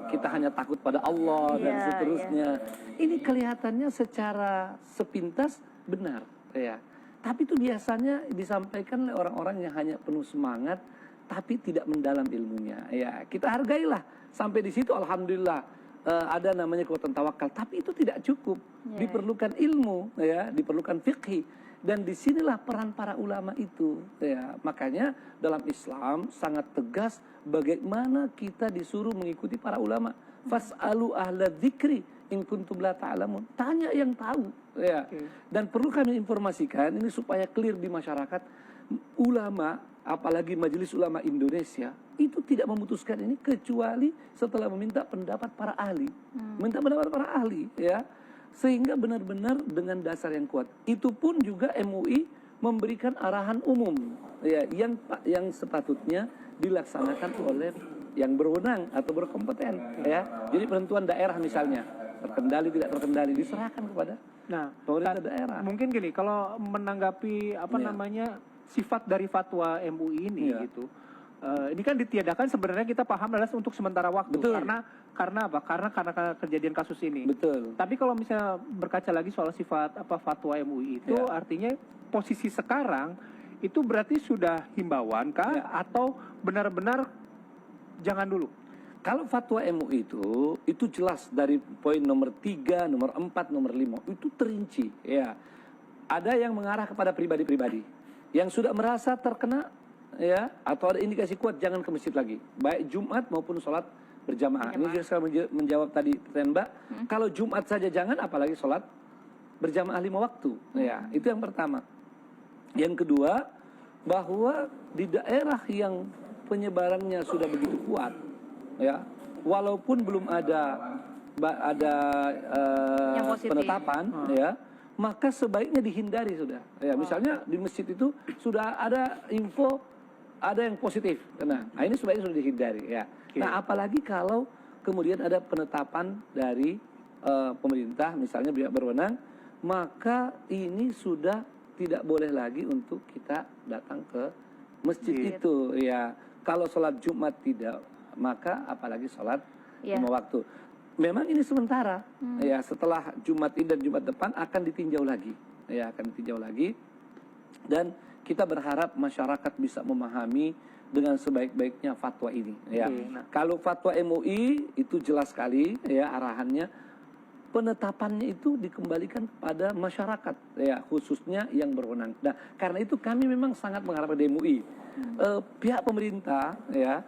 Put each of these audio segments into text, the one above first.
kita hanya takut pada Allah dan seterusnya. Ini kelihatannya secara sepintas benar, ya. Tapi itu biasanya disampaikan oleh orang-orang yang hanya penuh semangat, tapi tidak mendalam ilmunya. Ya, kita hargailah sampai di situ. Alhamdulillah ada namanya kekuatan tawakal. Tapi itu tidak cukup. Diperlukan ilmu, ya, diperlukan fikih. Dan disinilah peran para ulama itu, ya. Makanya dalam Islam sangat tegas bagaimana kita disuruh mengikuti para ulama. Fas'alu ahla dzikri in kuntum la ta'lamun. Tanya yang tahu, ya. Dan perlu kami informasikan ini supaya clear di masyarakat, ulama, apalagi Majelis Ulama Indonesia itu tidak memutuskan ini kecuali setelah meminta pendapat para ahli. Minta pendapat para ahli, ya. Sehingga benar-benar dengan dasar yang kuat. Itu pun juga MUI memberikan arahan umum, ya, yang sepatutnya dilaksanakan oleh yang berwenang atau berkompeten, ya. Jadi penentuan daerah misalnya terkendali tidak terkendali diserahkan kepada pemerintah daerah. Mungkin gini, kalau menanggapi namanya sifat dari fatwa MUI ini gitu. Ini kan ditiadakan sebenarnya kita paham adalah untuk sementara waktu. Betul. Karena apa? Karena kejadian kasus ini. Betul. Tapi kalau misalnya berkaca lagi soal sifat fatwa MUI itu artinya posisi sekarang itu berarti sudah himbauan kah atau benar-benar jangan dulu? Kalau fatwa MUI itu jelas dari poin nomor 3, nomor 4, nomor 5 itu terinci, ya. Ada yang mengarah kepada pribadi-pribadi yang sudah merasa terkena, ya, atau ada indikasi kuat jangan ke masjid lagi, baik Jumat maupun sholat berjamaah. Ini juga saya menjawab tadi pertanyaan Mbak. Kalau Jumat saja jangan, apalagi sholat berjamaah 5 waktu, ya. Itu yang pertama. Yang kedua, bahwa di daerah yang penyebarannya sudah begitu kuat, ya, walaupun belum ada penetapan, ya, maka sebaiknya dihindari sudah. Ya, misalnya di masjid itu sudah ada info ada yang positif, nah ini sebaiknya sudah dihindari, ya. Nah, apalagi kalau kemudian ada penetapan dari pemerintah, misalnya pihak berwenang, maka ini sudah tidak boleh lagi untuk kita datang ke masjid itu, ya. Kalau sholat Jumat tidak, maka apalagi sholat 5 waktu. Memang ini sementara, ya. Setelah Jumat ini dan Jumat depan akan ditinjau lagi, ya, akan ditinjau lagi. Dan kita berharap masyarakat bisa memahami dengan sebaik-baiknya fatwa ini, ya. Kalau fatwa MUI itu jelas sekali, ya, arahannya penetapannya itu dikembalikan pada masyarakat, ya, khususnya yang berwenang. Nah, karena itu kami memang sangat mengharapkan dari MUI, pihak pemerintah, ya,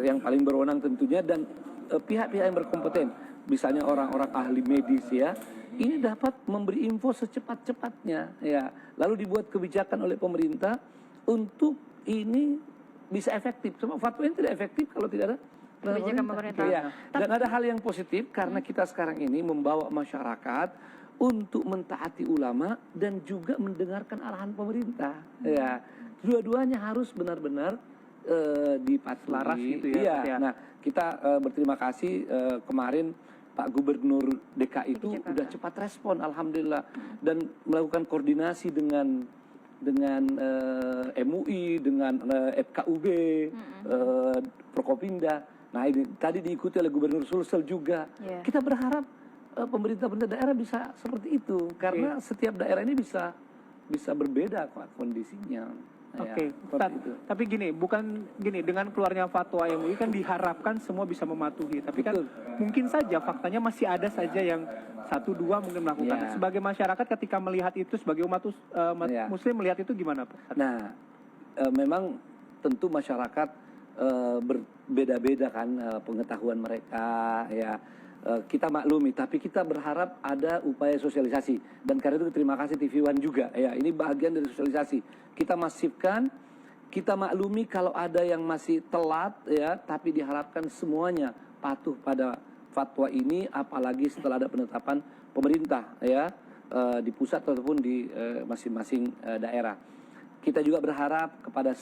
yang paling berwenang tentunya, dan pihak-pihak yang berkompeten, misalnya orang-orang ahli medis, ya, ini dapat memberi info secepat-cepatnya, ya. Lalu dibuat kebijakan oleh pemerintah untuk ini bisa efektif. Sebab fatwa ini tidak efektif kalau tidak ada kebijakan pemerintah. Ya. Dan ada hal yang positif karena kita sekarang ini membawa masyarakat untuk mentaati ulama dan juga mendengarkan arahan pemerintah. Ya, dua-duanya harus benar-benar dipatuhi. Laras gitu, ya. Iya. Nah, kita berterima kasih kemarin Pak Gubernur DKI itu udah cepat respon, alhamdulillah, dan melakukan koordinasi dengan MUI, dengan FKUB, Prokopimda. Nah, ini tadi diikuti oleh Gubernur Sulsel juga. Kita berharap pemerintah daerah bisa seperti itu, karena setiap daerah ini bisa berbeda kondisinya. Tapi gini, dengan keluarnya fatwa MUI kan diharapkan semua bisa mematuhi. Tapi kan mungkin saja faktanya masih ada saja yang 1-2 mungkin melakukan. Sebagai masyarakat ketika melihat itu, sebagai umat Muslim melihat itu gimana, Pak? Nah, memang tentu masyarakat berbeda-beda kan pengetahuan mereka, ya. Kita maklumi, tapi kita berharap ada upaya sosialisasi, dan karena itu terima kasih TV One juga, ya, ini bagian dari sosialisasi. Kita masifkan, kita maklumi kalau ada yang masih telat, ya, tapi diharapkan semuanya patuh pada fatwa ini, apalagi setelah ada penetapan pemerintah, ya, di pusat ataupun di masing-masing daerah. Kita juga berharap kepada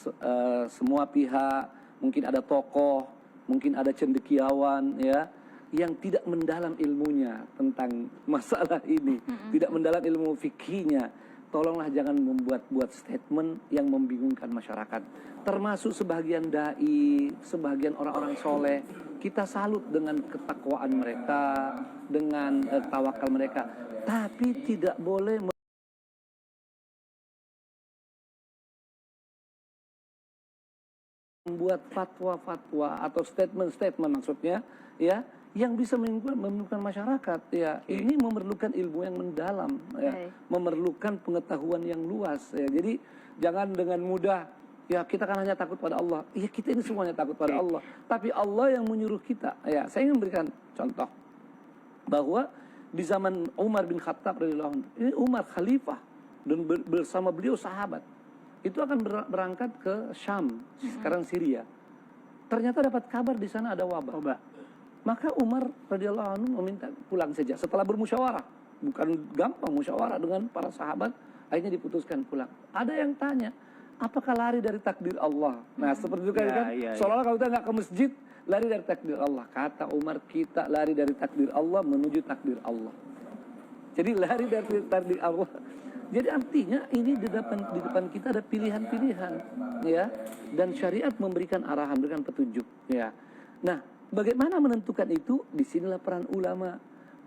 semua pihak, mungkin ada tokoh, mungkin ada cendekiawan, ya, yang tidak mendalam ilmunya tentang masalah ini, tidak mendalam ilmu fikihnya, tolonglah jangan membuat statement yang membingungkan masyarakat. termasuk sebagian dai, sebagian orang-orang soleh, kita salut dengan ketakwaan mereka, dengan tawakal mereka. Tapi tidak boleh membuat fatwa-fatwa atau statement-statement maksudnya, ya, yang bisa menimbulkan masyarakat, ya. Ini memerlukan ilmu yang mendalam, ya, memerlukan pengetahuan yang luas, ya. Jadi jangan dengan mudah, ya kita kan hanya takut pada Allah. Ya kita ini semuanya takut pada Allah. Tapi Allah yang menyuruh kita. Ya, saya ingin memberikan contoh bahwa di zaman Umar bin Khattab radhiyallahu anhu, ini Umar khalifah dan bersama beliau sahabat. Itu akan berangkat ke Syam, sekarang Syria. Ternyata dapat kabar di sana ada wabah. Maka Umar radhiyallahu anhu meminta pulang saja setelah bermusyawarah. Bukan gampang musyawarah dengan para sahabat, akhirnya diputuskan pulang. Ada yang tanya, apakah lari dari takdir Allah? Nah, seperti itu kan, seolah-olah kalau kita nggak ke masjid, lari dari takdir Allah. Kata Umar, kita lari dari takdir Allah menuju takdir Allah. Jadi lari dari takdir Allah. Jadi artinya ini di depan kita ada pilihan-pilihan, ya, dan syariat memberikan arahan, memberikan petunjuk, ya. Nah, bagaimana menentukan itu? Disinilah peran ulama,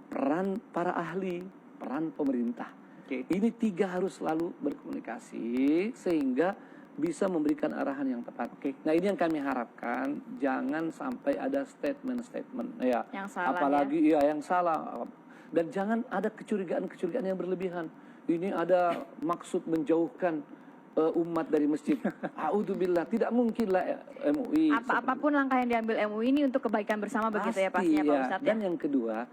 peran para ahli, peran pemerintah. Ini tiga harus selalu berkomunikasi sehingga bisa memberikan arahan yang tepat. Nah, ini yang kami harapkan, jangan sampai ada statement-statement, ya, yang salah, apalagi ya yang salah, dan jangan ada kecurigaan-kecurigaan yang berlebihan. Ini ada maksud menjauhkan umat dari masjid. A'udzubillah, tidak mungkinlah MUI. Apapun langkah yang diambil MUI ini untuk kebaikan bersama begitu ya pastinya Pak Ustadz. Dan yang kedua,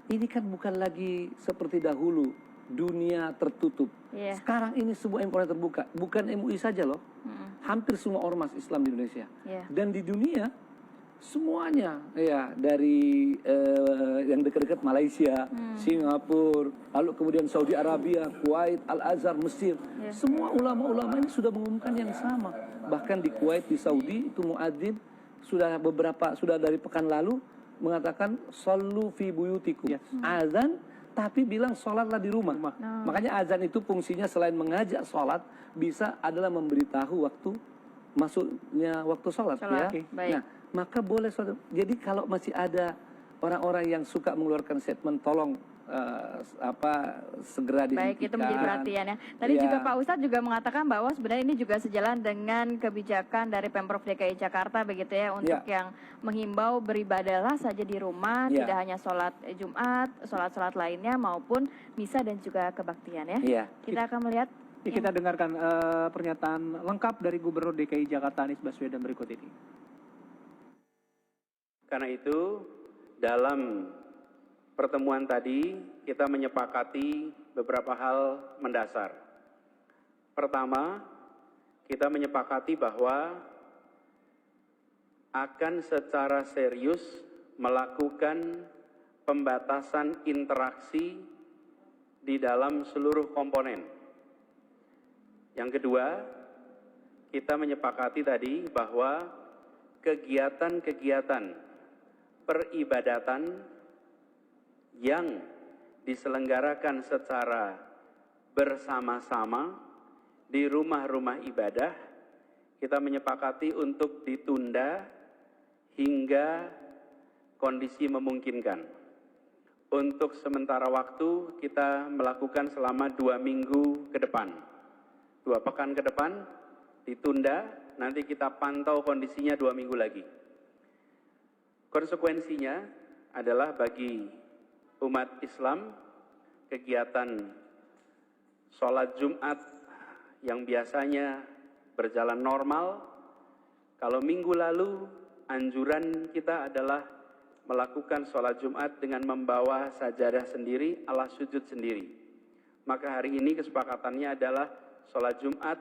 ini kan bukan lagi seperti dahulu dunia tertutup. Sekarang ini semua informasi terbuka. Bukan MUI saja loh. Hampir semua ormas Islam di Indonesia. Dan di dunia semuanya, ya, dari yang dekat-dekat Malaysia, Singapura, lalu kemudian Saudi Arabia, Kuwait, Al-Azhar, Mesir, semua ulama-ulama ini sudah mengumumkan yang sama. Bahkan di Kuwait, di Saudi itu muadzin sudah dari pekan lalu mengatakan sallu fi buyutikum, azan tapi bilang sholatlah di rumah. Makanya azan itu fungsinya selain mengajak sholat, bisa adalah memberitahu waktu masuknya waktu sholat, ya. Nah, maka boleh sholat. Jadi kalau masih ada orang-orang yang suka mengeluarkan statement, tolong segera dihentikan. Baik, itu menjadi perhatian ya. Tadi juga Pak Ustadz juga mengatakan bahwa sebenarnya ini juga sejalan dengan kebijakan dari Pemprov DKI Jakarta begitu ya, untuk yang menghimbau beribadahlah saja di rumah, tidak hanya sholat Jumat, sholat-sholat lainnya maupun misa dan juga kebaktian ya. Kita akan melihat. Kita dengarkan pernyataan lengkap dari Gubernur DKI Jakarta Anies Baswedan berikut ini. Karena itu, dalam pertemuan tadi kita menyepakati beberapa hal mendasar. Pertama, kita menyepakati bahwa akan secara serius melakukan pembatasan interaksi di dalam seluruh komponen. Yang kedua, kita menyepakati tadi bahwa kegiatan-kegiatan peribadatan yang diselenggarakan secara bersama-sama di rumah-rumah ibadah, kita menyepakati untuk ditunda hingga kondisi memungkinkan. Untuk sementara waktu kita melakukan selama 2 minggu ke depan. 2 pekan ke depan ditunda, nanti kita pantau kondisinya 2 minggu lagi. Konsekuensinya adalah bagi umat Islam, kegiatan sholat Jumat yang biasanya berjalan normal, kalau minggu lalu anjuran kita adalah melakukan sholat Jumat dengan membawa sajadah sendiri, alas sujud sendiri. Maka hari ini kesepakatannya adalah sholat Jumat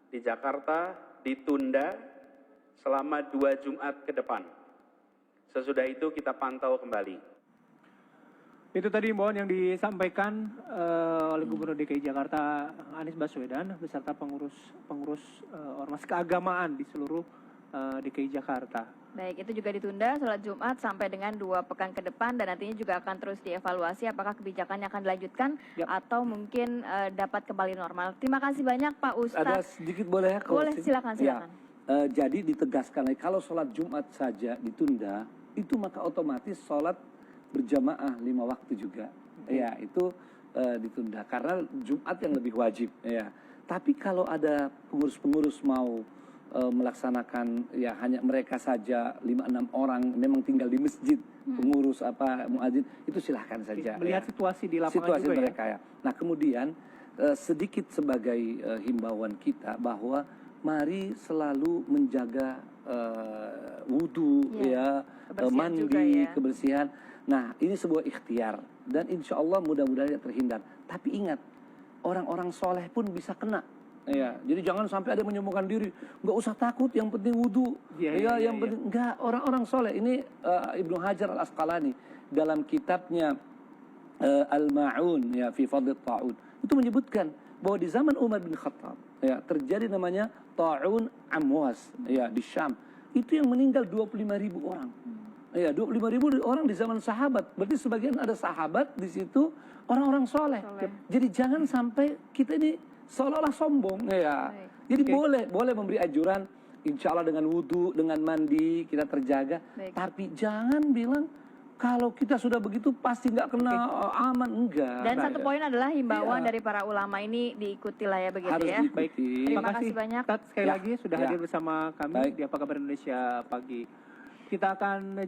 di Jakarta ditunda selama 2 Jumat ke depan. Sesudah itu kita pantau kembali. Itu tadi imbauan yang disampaikan oleh Gubernur DKI Jakarta Anies Baswedan beserta pengurus ormas keagamaan di seluruh DKI Jakarta. Baik, itu juga ditunda sholat Jumat sampai dengan 2 pekan ke depan dan nantinya juga akan terus dievaluasi apakah kebijakannya akan dilanjutkan atau mungkin dapat kembali normal. Terima kasih banyak Pak Ustadz. Ada sedikit boleh ya? Boleh, silakan. jadi ditegaskan lagi, kalau sholat Jumat saja ditunda, itu maka otomatis sholat berjamaah 5 waktu juga. Ya, itu ditunda karena Jumat yang lebih wajib. Ya. Tapi kalau ada pengurus-pengurus mau melaksanakan, ya hanya mereka saja 5-6 orang memang tinggal di masjid, pengurus apa muadzin, itu silahkan saja. Melihat situasi di lapangan situasi juga mereka ya. Nah kemudian sedikit sebagai himbauan kita bahwa mari selalu menjaga wudhu, ya, mandi, juga ya. kebersihan. Nah ini sebuah ikhtiar dan insya Allah mudah-mudahan terhindar. Tapi ingat, orang-orang soleh pun bisa kena. Ya, jadi jangan sampai ada menyombongkan diri, nggak usah takut, yang penting wudhu. Yang penting enggak, orang-orang soleh ini Ibnu Hajar Al Asqalani dalam kitabnya Al-Ma'un ya fi Fadl Ta'un itu menyebutkan bahwa di zaman Umar bin Khattab ya terjadi namanya Ta'un Amwas ya di Syam. Itu yang meninggal 25.000 orang. Ya, 25.000 orang di zaman sahabat. Berarti sebagian ada sahabat di situ orang-orang soleh. Jadi jangan sampai kita ini seolah-olah sombong ya. Jadi boleh memberi anjuran, insya Allah dengan wudhu, dengan mandi kita terjaga. Tapi jangan bilang kalau kita sudah begitu pasti nggak kena aman, enggak. Dan satu poin adalah himbauan dari para ulama ini diikuti lah ya begitu harus ya. diikuti. Terima kasih banyak. Sekali lagi sudah hadir bersama kami di Apa Kabar Indonesia Pagi. Kita akan